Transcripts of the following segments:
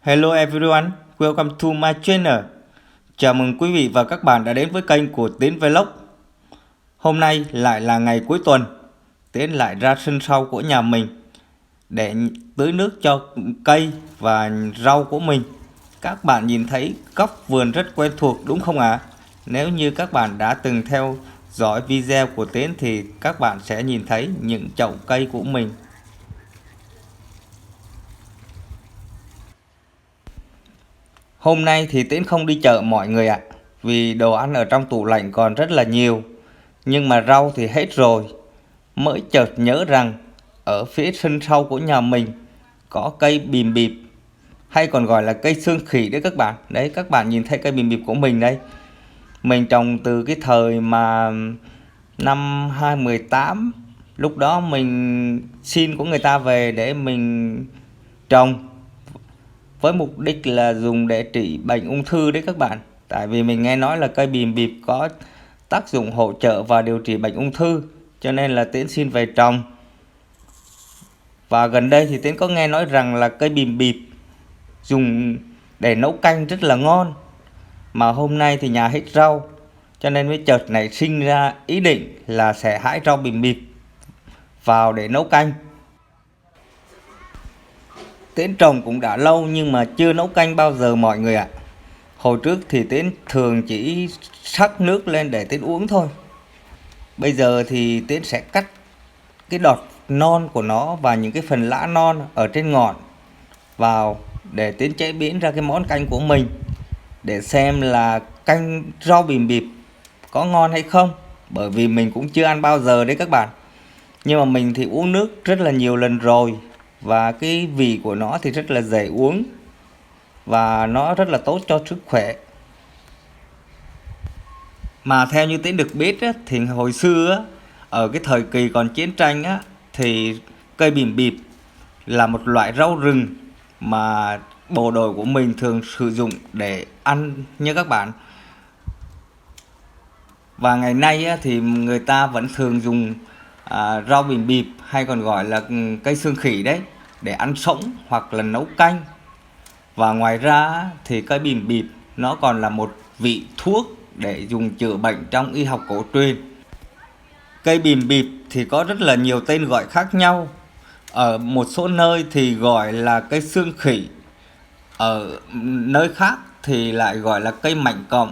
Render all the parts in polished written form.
Hello everyone, welcome to my channel. Chào mừng quý vị và các bạn đã đến với kênh của Tiến Vlog. Hôm nay lại là ngày cuối tuần, Tiến lại ra sân sau của nhà mình để tưới nước cho cây và rau của mình. Các bạn nhìn thấy góc vườn rất quen thuộc đúng không ạ? Nếu như các bạn đã từng theo dõi video của Tiến thì các bạn sẽ nhìn thấy những chậu cây của mình. Hôm nay thì Tiến không đi chợ mọi người ạ, vì đồ ăn ở trong tủ lạnh còn rất là nhiều. Nhưng mà rau thì hết rồi. Mới chợt nhớ rằng ở phía sân sau của nhà mình có cây bìm bịp, hay còn gọi là cây xương khỉ đấy các bạn. Đấy, các bạn nhìn thấy cây bìm bịp của mình đây. Mình trồng từ cái thời mà năm 2018. Lúc đó mình xin của người ta về để mình trồng, với mục đích là dùng để trị bệnh ung thư đấy các bạn. Tại vì mình nghe nói là cây bìm bịp có tác dụng hỗ trợ và điều trị bệnh ung thư, cho nên là Tiến xin về trồng. Và gần đây thì Tiến có nghe nói rằng là cây bìm bịp dùng để nấu canh rất là ngon. Mà hôm nay thì nhà hết rau, cho nên mới chợt nảy sinh ra ý định là sẽ hái rau bìm bịp vào để nấu canh. Tiến trồng cũng đã lâu nhưng mà chưa nấu canh bao giờ mọi người ạ. Hồi trước thì Tiến thường chỉ sắc nước lên để Tiến uống thôi. Bây giờ thì Tiến sẽ cắt cái đọt non của nó và những cái phần lã non ở trên ngọn vào để Tiến chế biến ra cái món canh của mình, để xem là canh rau bìm bịp có ngon hay không. Bởi vì mình cũng chưa ăn bao giờ đấy các bạn. Nhưng mà mình thì uống nước rất là nhiều lần rồi, và cái vị của nó thì rất là dễ uống và nó rất là tốt cho sức khỏe. Mà theo như Tiến được biết á, thì hồi xưa á, ở cái thời kỳ còn chiến tranh á, thì cây bìm bịp là một loại rau rừng mà bộ đội của mình thường sử dụng để ăn nha các bạn. Và ngày nay á, thì người ta vẫn thường dùng rau bìm bịp, hay còn gọi là cây xương khỉ đấy, để ăn sống hoặc là nấu canh. Và ngoài ra thì cây bìm bịp nó còn là một vị thuốc để dùng chữa bệnh trong y học cổ truyền. Cây bìm bịp thì có rất là nhiều tên gọi khác nhau. Ở một số nơi thì gọi là cây xương khỉ, ở nơi khác thì lại gọi là cây mạnh cọng.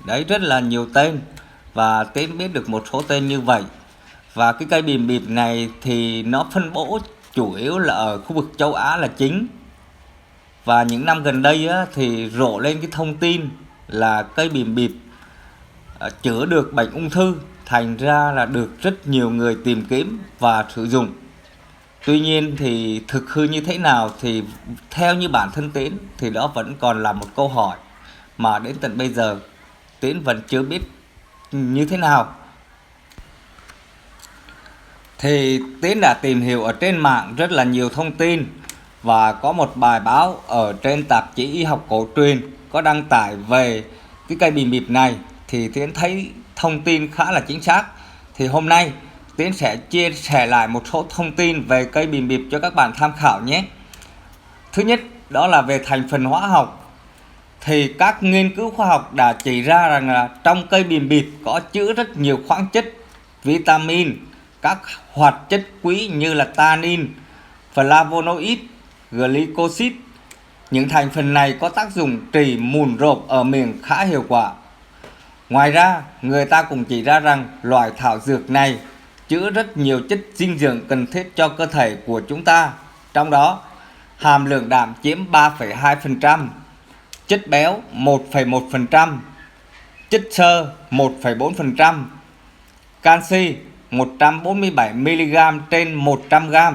Đấy, rất là nhiều tên, và Tiến biết được một số tên như vậy. Và cái cây bìm bịp này thì nó phân bố chủ yếu là ở khu vực châu Á là chính. Và những năm gần đây á, thì rộ lên cái thông tin là cây bìm bịp chữa được bệnh ung thư, thành ra là được rất nhiều người tìm kiếm và sử dụng. Tuy nhiên thì thực hư như thế nào thì theo như bản thân Tiến thì đó vẫn còn là một câu hỏi mà đến tận bây giờ Tiến vẫn chưa biết như thế nào. Thì Tiến đã tìm hiểu ở trên mạng rất là nhiều thông tin, và có một bài báo ở trên tạp chí y học cổ truyền có đăng tải về cái cây bìm bịp này, thì Tiến thấy thông tin khá là chính xác. Thì hôm nay Tiến sẽ chia sẻ lại một số thông tin về cây bìm bịp cho các bạn tham khảo nhé. Thứ nhất, đó là về thành phần hóa học. Thì các nghiên cứu khoa học đã chỉ ra rằng là trong cây bìm bịp có chứa rất nhiều khoáng chất, vitamin, các hoạt chất quý như là tannin, flavonoid, glycosid. Những thành phần này có tác dụng trị mụn rộp ở miệng khá hiệu quả. Ngoài ra, người ta cũng chỉ ra rằng loại thảo dược này chứa rất nhiều chất dinh dưỡng cần thiết cho cơ thể của chúng ta. Trong đó, hàm lượng đạm chiếm 3,2%, chất béo 1,1%, chất xơ 1,4%, canxi 147mg trên 100g.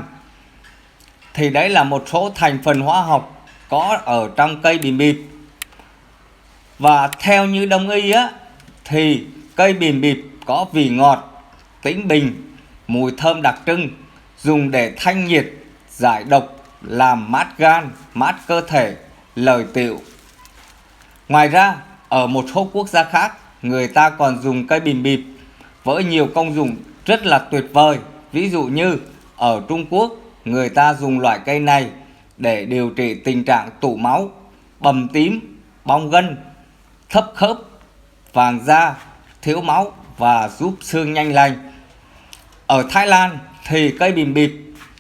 Thì đấy là một số thành phần hóa học có ở trong cây bìm bịp. Và theo như đông y á, thì cây bìm bịp có vị ngọt, tính bình, mùi thơm đặc trưng, dùng để thanh nhiệt, giải độc, làm mát gan, mát cơ thể, lợi tiểu. Ngoài ra, ở một số quốc gia khác, người ta còn dùng cây bìm bịp với nhiều công dụng rất là tuyệt vời. Ví dụ như ở Trung Quốc, người ta dùng loại cây này để điều trị tình trạng tụ máu, bầm tím, bong gân, thấp khớp, vàng da, thiếu máu và giúp xương nhanh lành. Ở Thái Lan thì cây bìm bịp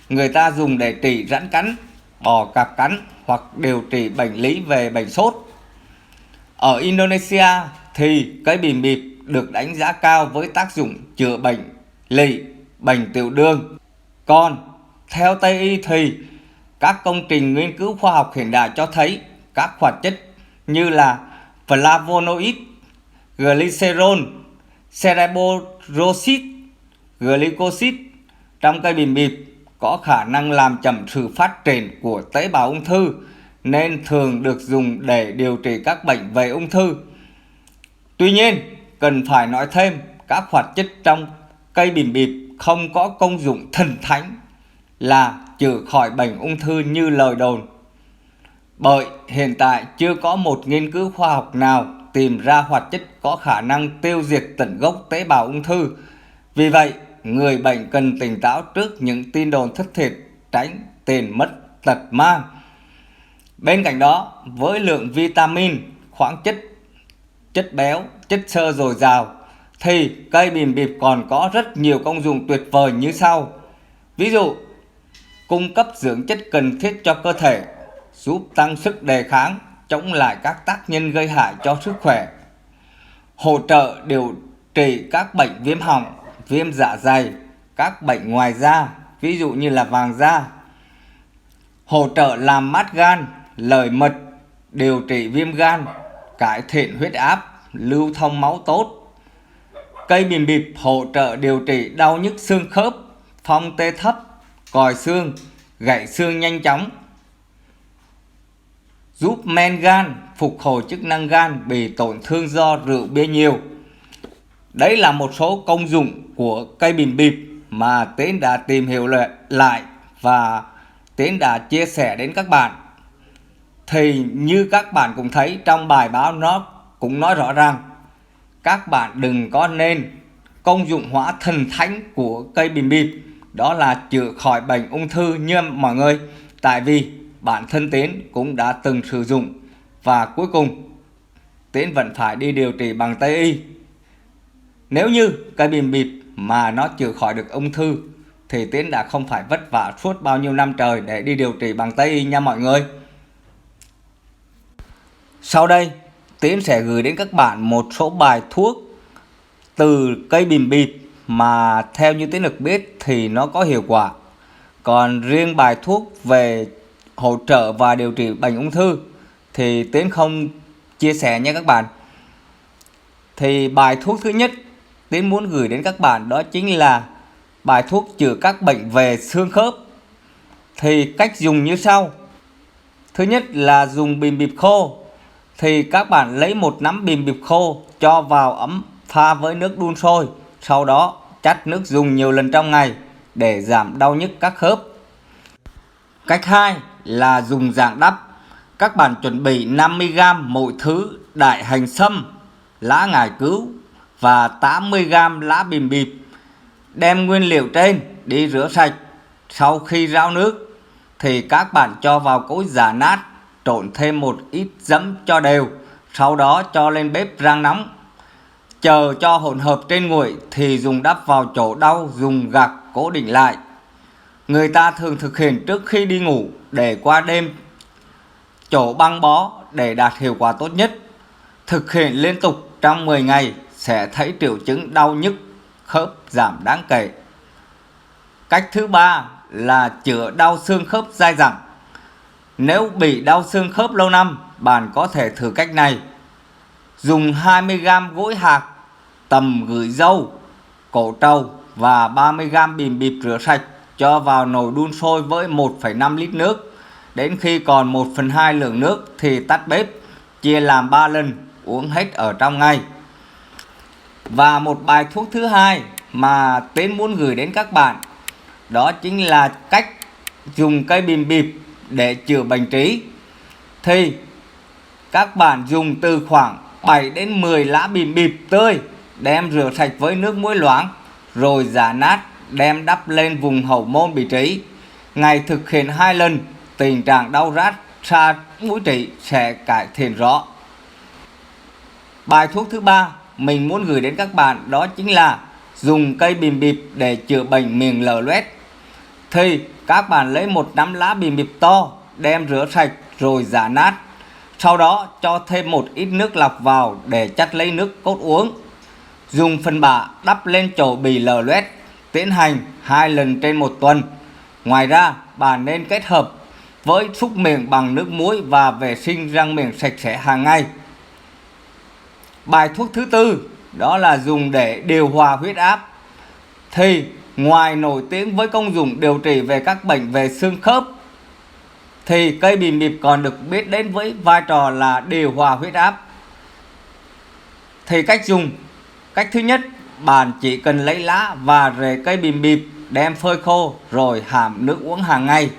người ta dùng để trị rắn cắn, bò cạp cắn hoặc điều trị bệnh lý về bệnh sốt. Ở Indonesia thì cây bìm bịp được đánh giá cao với tác dụng chữa bệnh lỵ, bệnh tiểu đường. Còn theo Tây y thì các công trình nghiên cứu khoa học hiện đại cho thấy các hoạt chất như là flavonoid, glycerol, cerebrosid, glycosid trong cây bìm bịp có khả năng làm chậm sự phát triển của tế bào ung thư, nên thường được dùng để điều trị các bệnh về ung thư. Tuy nhiên, cần phải nói thêm, các hoạt chất trong cây bìm bịp không có công dụng thần thánh là chữa khỏi bệnh ung thư như lời đồn. Bởi hiện tại chưa có một nghiên cứu khoa học nào tìm ra hoạt chất có khả năng tiêu diệt tận gốc tế bào ung thư. Vì vậy, người bệnh cần tỉnh táo trước những tin đồn thất thiệt, tránh tiền mất tật mang. Bên cạnh đó, với lượng vitamin, khoáng chất, chất béo, chất xơ dồi dào thì cây bìm bịp còn có rất nhiều công dụng tuyệt vời như sau. Ví dụ, cung cấp dưỡng chất cần thiết cho cơ thể, giúp tăng sức đề kháng, chống lại các tác nhân gây hại cho sức khỏe, hỗ trợ điều trị các bệnh viêm họng, viêm dạ dày, các bệnh ngoài da, ví dụ như là vàng da, hỗ trợ làm mát gan, lợi mật, điều trị viêm gan, cải thiện huyết áp, lưu thông máu tốt. Cây bìm bịp hỗ trợ điều trị đau nhức xương khớp, phong tê thấp, còi xương, gãy xương nhanh chóng, giúp men gan, phục hồi chức năng gan bị tổn thương do rượu bia nhiều. Đấy là một số công dụng của cây bìm bịp mà Tiến đã tìm hiểu lại và Tiến đã chia sẻ đến các bạn. Thì như các bạn cũng thấy trong bài báo nó cũng nói rõ ràng, các bạn đừng có nên công dụng hóa thần thánh của cây bìm bịp, đó là chữa khỏi bệnh ung thư như mọi người. Tại vì bản thân Tiến cũng đã từng sử dụng và cuối cùng Tiến vẫn phải đi điều trị bằng Tây y. Nếu như cây bìm bịp mà nó chữa khỏi được ung thư thì Tiến đã không phải vất vả suốt bao nhiêu năm trời để đi điều trị bằng Tây y nha mọi người. Sau đây Tiến sẽ gửi đến các bạn một số bài thuốc từ cây bìm bịp mà theo như Tiến được biết thì nó có hiệu quả. Còn riêng bài thuốc về hỗ trợ và điều trị bệnh ung thư thì Tiến không chia sẻ nha các bạn. Thì bài thuốc thứ nhất Tiến muốn gửi đến các bạn đó chính là bài thuốc chữa các bệnh về xương khớp. Thì cách dùng như sau. Thứ nhất là dùng bìm bịp khô. Thì các bạn lấy một nắm bìm bịp khô cho vào ấm pha với nước đun sôi, sau đó chắt nước dùng nhiều lần trong ngày để giảm đau nhức các khớp. Cách 2 là dùng dạng đắp. Các bạn chuẩn bị 50g mỗi thứ đại hành sâm, lá ngải cứu và 80g lá bìm bịp. Đem nguyên liệu trên đi rửa sạch. Sau khi ráo nước thì các bạn cho vào cối giã nát, trộn thêm một ít giấm cho đều, sau đó cho lên bếp rang nóng. Chờ cho hỗn hợp trên nguội thì dùng đắp vào chỗ đau, dùng gạc cố định lại. Người ta thường thực hiện trước khi đi ngủ để qua đêm chỗ băng bó để đạt hiệu quả tốt nhất. Thực hiện liên tục trong 10 ngày sẽ thấy triệu chứng đau nhức khớp giảm đáng kể. Cách thứ 3 là chữa đau xương khớp dai dẳng. Nếu bị đau xương khớp lâu năm, bạn có thể thử cách này. Dùng 20g gối hạt, tầm gửi dâu, cổ trầu và 30g bìm bịp rửa sạch cho vào nồi đun sôi với 1,5 lít nước. Đến khi còn 1/2 lượng nước thì tắt bếp, chia làm 3 lần, uống hết ở trong ngày. Và một bài thuốc thứ hai mà Tiến muốn gửi đến các bạn đó chính là cách dùng cây bìm bịp để chữa bệnh trí. Thì các bạn dùng từ khoảng 7 đến 10 lá bìm bịp tươi, đem rửa sạch với nước muối loãng rồi giã nát, đem đắp lên vùng hậu môn bị trí. Ngày thực hiện 2 lần, tình trạng đau rát xa mũi trị sẽ cải thiện rõ. Bài thuốc thứ ba mình muốn gửi đến các bạn đó chính là dùng cây bìm bịp để chữa bệnh miệng lở loét. Thì các bạn lấy một nắm lá bìm bịp to, đem rửa sạch rồi giã nát. Sau đó cho thêm một ít nước lọc vào để chắt lấy nước cốt uống. Dùng phân bã đắp lên chỗ bị lở loét, tiến hành 2 lần trên 1 tuần. Ngoài ra, bạn nên kết hợp với súc miệng bằng nước muối và vệ sinh răng miệng sạch sẽ hàng ngày. Bài thuốc thứ tư đó là dùng để điều hòa huyết áp. Thì ngoài nổi tiếng với công dụng điều trị về các bệnh về xương khớp, thì cây bìm bịp còn được biết đến với vai trò là điều hòa huyết áp. Thì cách dùng: cách thứ nhất, bạn chỉ cần lấy lá và rễ cây bìm bịp đem phơi khô rồi hãm nước uống hàng ngày.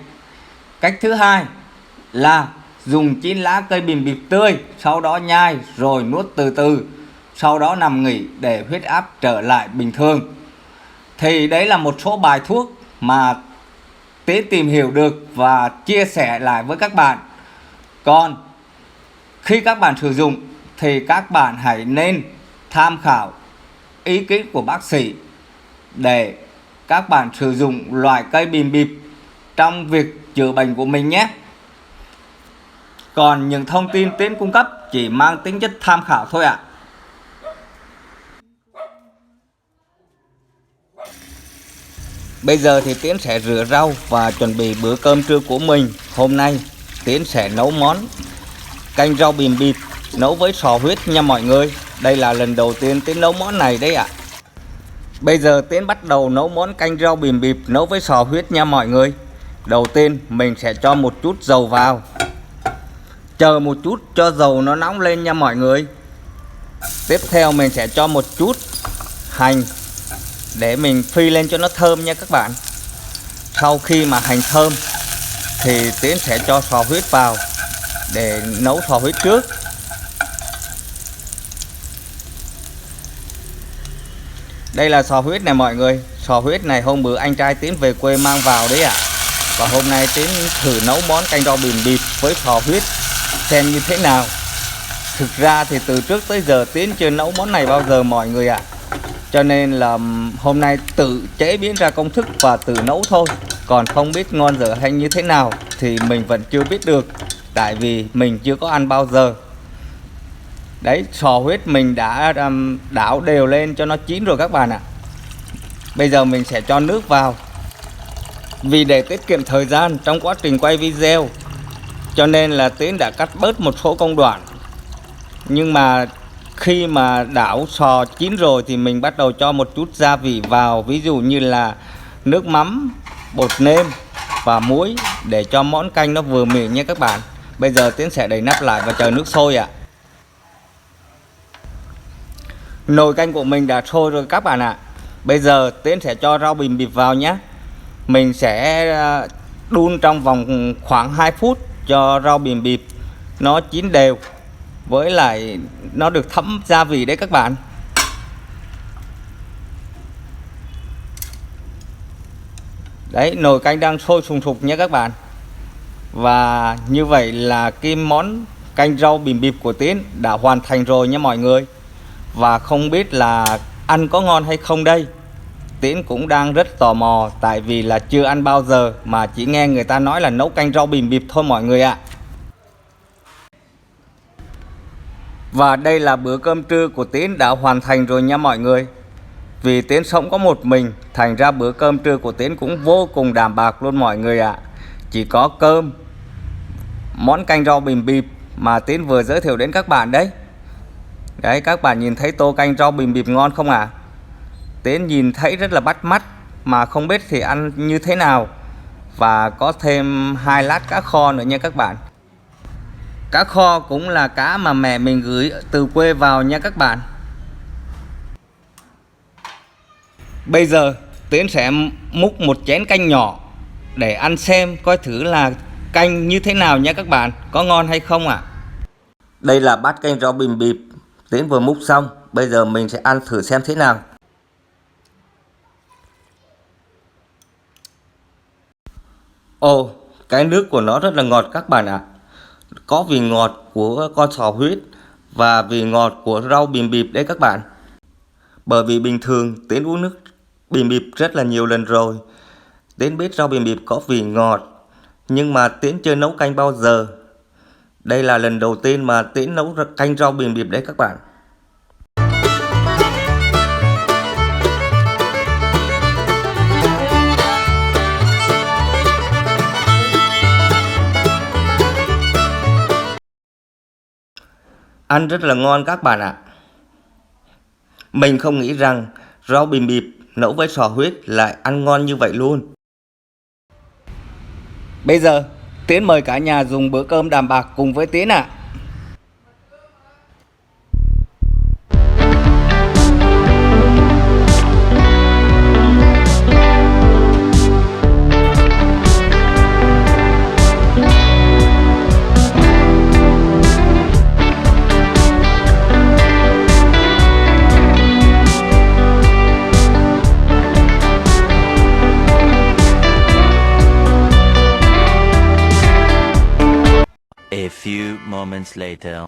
Cách thứ hai là dùng 9 lá cây bìm bịp tươi, sau đó nhai rồi nuốt từ từ, sau đó nằm nghỉ để huyết áp trở lại bình thường. Thì đấy là một số bài thuốc mà Tiến tìm hiểu được và chia sẻ lại với các bạn. Còn khi các bạn sử dụng thì các bạn hãy nên tham khảo ý kiến của bác sĩ để các bạn sử dụng loại cây bìm bịp trong việc chữa bệnh của mình nhé. Còn những thông tin Tiến cung cấp chỉ mang tính chất tham khảo thôi ạ. Bây giờ thì Tiến sẽ rửa rau và chuẩn bị bữa cơm trưa của mình. Hôm nay Tiến sẽ nấu món canh rau bìm bịp nấu với sò huyết nha mọi người. Đây là lần đầu tiên Tiến nấu món này đấy ạ. Bây giờ Tiến bắt đầu nấu món canh rau bìm bịp nấu với sò huyết nha mọi người. Đầu tiên mình sẽ cho một chút dầu vào. Chờ một chút cho dầu nó nóng lên nha mọi người. Tiếp theo mình sẽ cho một chút hành để mình phi lên cho nó thơm nha các bạn. Sau khi mà hành thơm thì Tiến sẽ cho sò huyết vào để nấu sò huyết trước. Đây là sò huyết này mọi người. Sò huyết này hôm bữa anh trai Tiến về quê mang vào đấy ạ. Và hôm nay Tiến thử nấu món canh rau bìm bịp với sò huyết xem như thế nào. Thực ra thì từ trước tới giờ Tiến chưa nấu món này bao giờ mọi người ạ. Cho nên là hôm nay tự chế biến ra công thức và tự nấu thôi. Còn không biết ngon dở hay như thế nào thì mình vẫn chưa biết được, tại vì mình chưa có ăn bao giờ. Đấy, sò huyết mình đã đảo đều lên cho nó chín rồi các bạn ạ. Bây giờ mình sẽ cho nước vào. Vì để tiết kiệm thời gian trong quá trình quay video, cho nên là Tiến đã cắt bớt một số công đoạn. Nhưng mà khi mà đảo sò chín rồi thì mình bắt đầu cho một chút gia vị vào. Ví dụ như là nước mắm, bột nêm và muối để cho món canh nó vừa miệng nha các bạn. Bây giờ Tiến sẽ đậy nắp lại và chờ nước sôi ạ. Nồi canh của mình đã sôi rồi các bạn ạ. Bây giờ Tiến sẽ cho rau bìm bịp vào nhé. Mình sẽ đun trong vòng khoảng 2 phút cho rau bìm bịp nó chín đều, với lại nó được thấm gia vị đấy các bạn. Đấy, nồi canh đang sôi sùng sục nhé các bạn. Và như vậy là cái món canh rau bìm bịp của Tiến đã hoàn thành rồi nha mọi người. Và không biết là ăn có ngon hay không đây. Tiến cũng đang rất tò mò, tại vì là chưa ăn bao giờ mà chỉ nghe người ta nói là nấu canh rau bìm bịp thôi mọi người ạ. Và đây là bữa cơm trưa của Tiến đã hoàn thành rồi nha mọi người. Vì Tiến sống có một mình, thành ra bữa cơm trưa của Tiến cũng vô cùng đạm bạc luôn mọi người ạ. Chỉ có cơm, món canh rau bìm bịp mà Tiến vừa giới thiệu đến các bạn đấy. Đấy, các bạn nhìn thấy tô canh rau bìm bịp ngon không ạ? Tiến nhìn thấy rất là bắt mắt, mà không biết thì ăn như thế nào. Và có thêm 2 lát cá kho nữa nha các bạn. Cá kho cũng là cá mà mẹ mình gửi từ quê vào nha các bạn. Bây giờ Tiến sẽ múc một chén canh nhỏ để ăn xem coi thử là canh như thế nào nha các bạn, có ngon hay không ạ. Đây là bát canh rau bìm bịp Tiến vừa múc xong. Bây giờ mình sẽ ăn thử xem thế nào. Ồ, Cái nước của nó rất là ngọt các bạn ạ. Có vị ngọt của con sò huyết và vị ngọt của rau bìm bịp đấy các bạn. Bởi vì bình thường Tiến uống nước bìm bịp rất là nhiều lần rồi. Tiến biết rau bìm bịp có vị ngọt, nhưng mà Tiến chưa nấu canh bao giờ. Đây là lần đầu tiên mà Tiến nấu canh rau bìm bịp đấy các bạn. Ăn rất là ngon các bạn ạ. Mình không nghĩ rằng rau bìm bịp nấu với sò huyết lại ăn ngon như vậy luôn. Bây giờ Tiến mời cả nhà dùng bữa cơm đạm bạc cùng với Tiến ạ. A few moments later.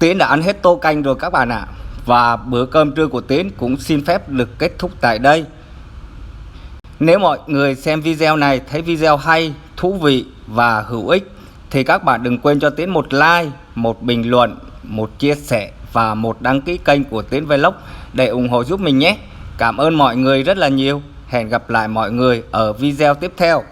Tiến đã ăn hết tô canh rồi các bạn ạ. Và bữa cơm trưa của Tiến cũng xin phép được kết thúc tại đây. Nếu mọi người xem video này thấy video hay, thú vị và hữu ích thì các bạn đừng quên cho Tiến một like, một bình luận, một chia sẻ và một đăng ký kênh của Tiến Vlog để ủng hộ giúp mình nhé. Cảm ơn mọi người rất là nhiều. Hẹn gặp lại mọi người ở video tiếp theo.